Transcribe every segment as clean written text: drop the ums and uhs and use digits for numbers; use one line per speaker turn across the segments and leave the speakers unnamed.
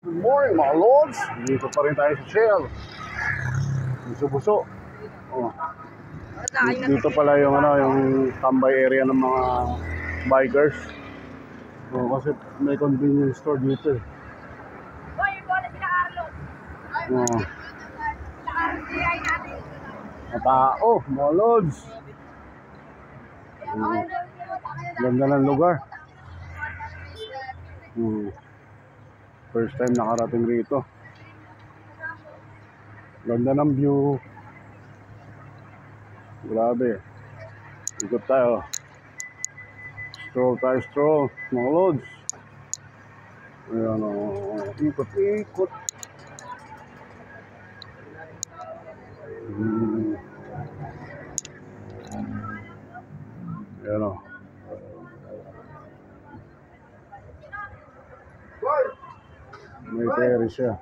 Good morning mga lords. Dito pa rin tayo sa Shell. Buso-buso. Oh. Dito pala yung yung tambay area ng mga bikers. Oh, kasi may convenience store dito. Oh. Matao, mga lords. Ganda ng lugar. First time nakarating rito. Ganda ng view. Grabe. Ikot tayo. Stroll tayo, stroll. Mga loads. Ayan o. Ikot-ikot. Ayan o. May terrace siya.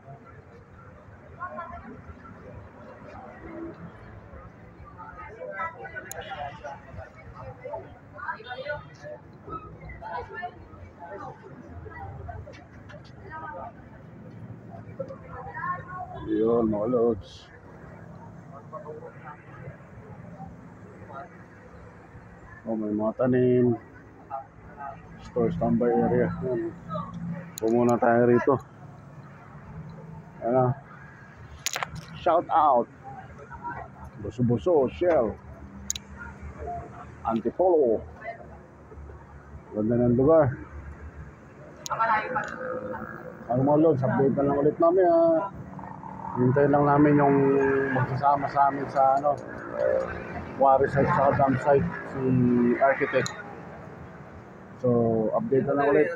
Yun mga loads. Oh, may mga tanim. Store standby area. Pumuna tayo rito. Ano? Shout out. Buso-buso, Shell. Antipolo. Ganda ng lugar. Ano mga lods, update na lang ulit namin ha. Hintay lang namin yung magsasama sa amin sa quarry site sa dam site, si architect. So, update na lang ulit.